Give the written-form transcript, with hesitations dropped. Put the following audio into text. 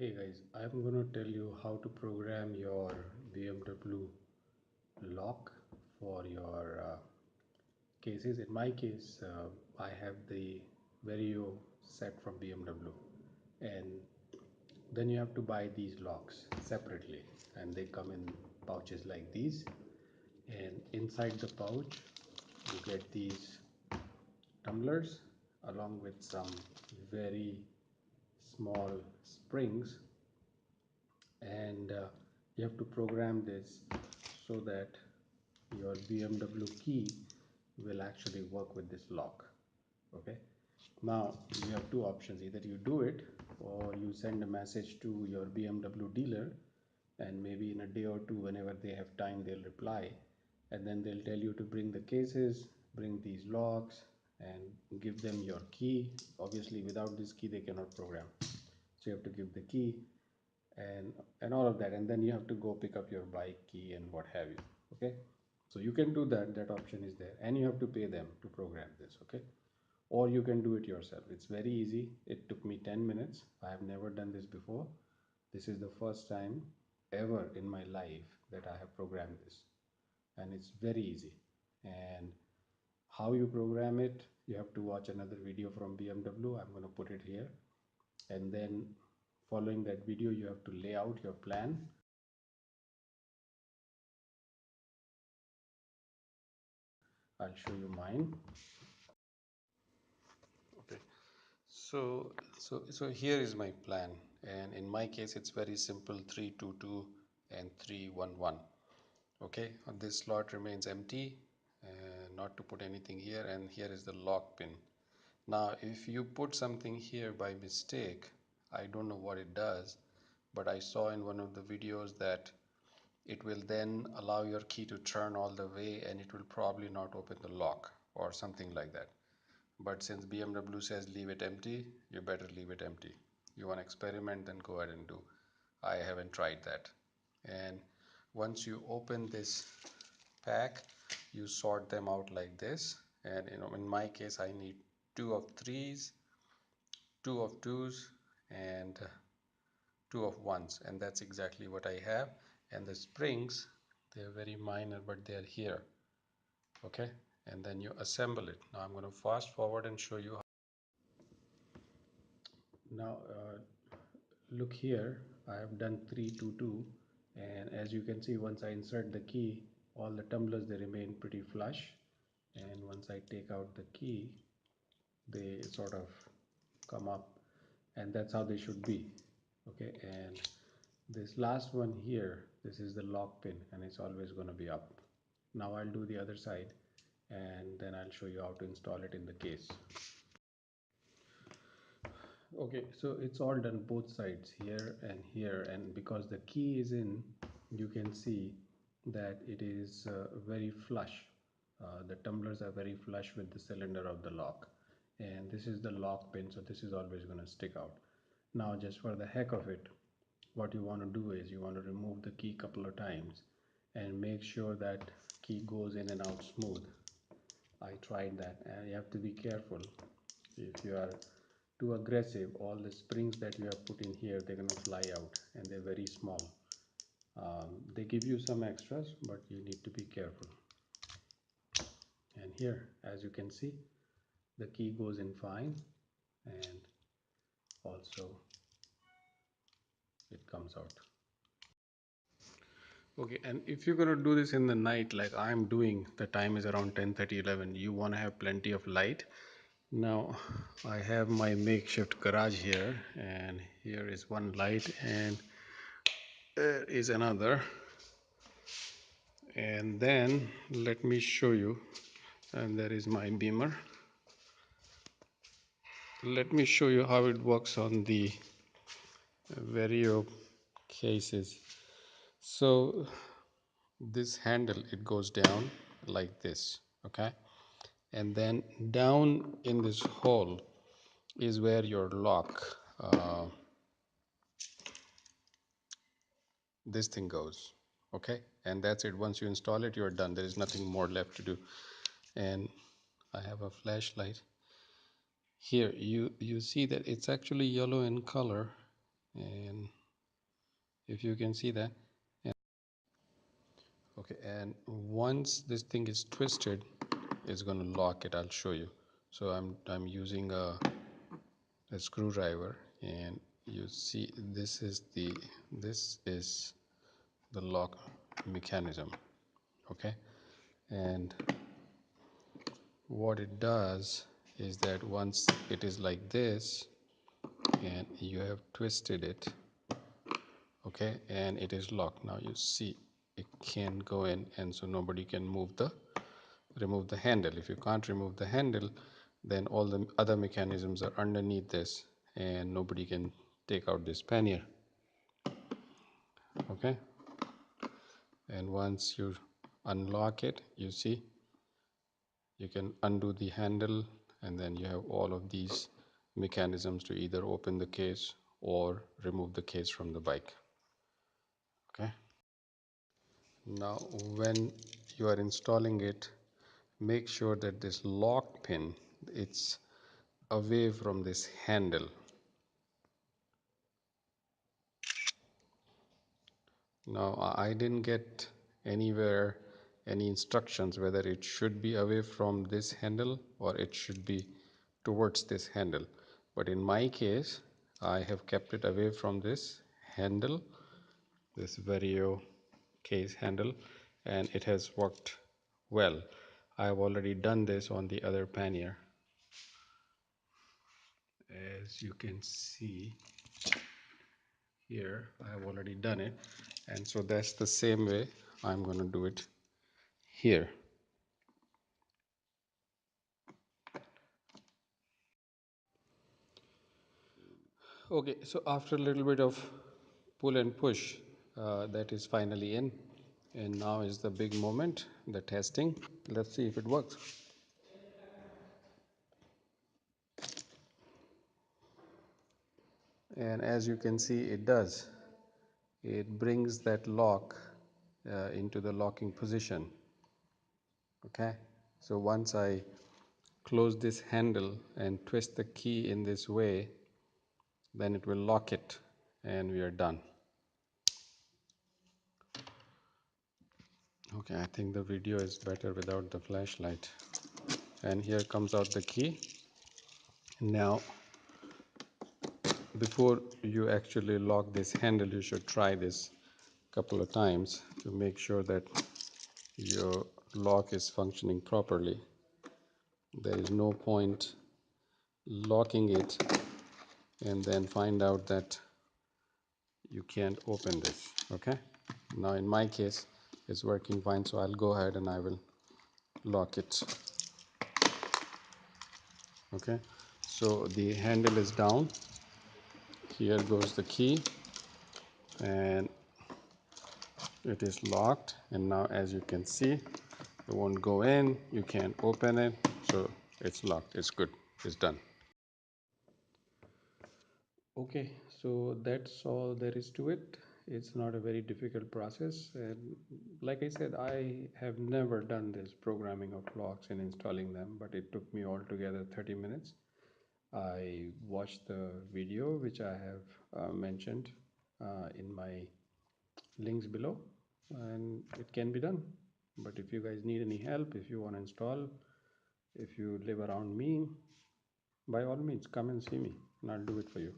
Hey guys, I'm going to tell you how to program your BMW lock for your cases. In my case, I have the Vario set from BMW, and then you have to buy these locks separately, and they come in pouches like these. And inside the pouch, you get these tumblers along with some very small springs, and you have to program this so that your BMW key will actually work with this lock. Okay, now you have two options: either you do it or you send a message to your BMW dealer, and maybe in a day or two, whenever they have time, they'll reply, and then they'll tell you to bring the cases, bring these locks, and give them your key. Obviously without this key they cannot program, so you have to give the key and all of that, and then you have to go pick up your bike key and what have you. Okay, so you can do that option is there, and you have to pay them to program this. Okay, or you can do it yourself. It's very easy. It took me 10 minutes. I have never done this before. This is the first time ever in my life that I have programmed this, and it's very easy. And how you program it, you have to watch another video from BMW. I'm going to put it here, and then following that video you have to lay out your plan. I'll show you mine. Okay, so here is my plan, and in my case it's very simple: 322 and 311. Okay, this slot remains empty, not to put anything here, and here is the lock pin. Now if you put something here by mistake, I don't know what it does, but I saw in one of the videos that it will then allow your key to turn all the way, and it will probably not open the lock or something like that. But since BMW says leave it empty, you better leave it empty. You want to experiment, then go ahead and do. I haven't tried that. And once you open this pack, you sort them out like this. And in my case, I need 2 of 3s, 2 of 2s, and 2 of 1s, and that's exactly what I have. And the springs, they're very minor, but they're here. Okay, and then you assemble it. Now I'm going to fast forward and show you. Now look here, I have done 322, and as you can see, once I insert the key, all the tumblers, they remain pretty flush, and once I take out the key, they sort of come up, and that's how they should be. Okay, and this last one here, this is the lock pin, and it's always going to be up. Now I'll do the other side, and then I'll show you how to install it in the case. Okay, so it's all done both sides, here, and because the key is in, you can see that it is very flush. The tumblers are very flush with the cylinder of the lock, and this is the lock pin, so this is always going to stick out. Now just for the heck of it, what you want to do is you want to remove the key couple of times and make sure that key goes in and out smooth. I tried that, and you have to be careful. If you are too aggressive, all the springs that you have put in here, they're going to fly out, and they're very small. They give you some extras, but you need to be careful. And here, as you can see, the key goes in fine, and also it comes out. Okay, and if you're going to do this in the night like I'm doing, the time is around 10:30, 11, you want to have plenty of light. Now I have my makeshift garage here, and here is one light, and there is another, and then let me show you. And there is my beamer. Let me show you how it works on the Vario cases. So this handle, it goes down like this, okay, and then down in this hole is where your lock, this thing goes. Okay, and that's it. Once you install it, you're done. There is nothing more left to do. And I have a flashlight here. You see that it's actually yellow in color, and if you can see that. Okay, and once this thing is twisted, it's going to lock it. I'll show you. So I'm using a screwdriver, and you see this is the lock mechanism. Okay, and what it does is that once it is like this and you have twisted it, okay, and it is locked, now you see it can go in, and so nobody can remove the handle. If you can't remove the handle, then all the other mechanisms are underneath this and nobody can take out this pannier. Okay, and once you unlock it, you see you can undo the handle, and then you have all of these mechanisms to either open the case or remove the case from the bike. Okay, now when you are installing it, make sure that this lock pin, it's away from this handle. Now I didn't get anywhere any instructions whether it should be away from this handle or it should be towards this handle, but in my case I have kept it away from this handle, this Vario case handle, and it has worked well. I have already done this on the other pannier, as you can see here. I have already done it, and so that's the same way I'm going to do it here. Okay, so after a little bit of pull and push, that is finally in, and now is the big moment, the testing. Let's see if it works. And as you can see, it does. It brings that lock into the locking position. Okay, so once I close this handle and twist the key in this way, then it will lock it, and we are done. Okay, I think the video is better without the flashlight. And here comes out the key. Now, before you actually lock this handle, you should try this a couple of times to make sure that your lock is functioning properly. There is no point locking it and then find out that you can't open this. Okay, now in my case it's working fine, so I'll go ahead and I will lock it. Okay, so the handle is down, here goes the key, and it is locked, and now as you can see, it won't go in, you can't open it, so it's locked. It's good, it's done. Okay, so that's all there is to it. It's not a very difficult process, and like I said, I have never done this programming of locks and installing them, but it took me altogether 30 minutes. I watched the video which I have mentioned in my links below, and it can be done. But if you guys need any help, if you want to install, if you live around me, by all means come and see me and I'll do it for you.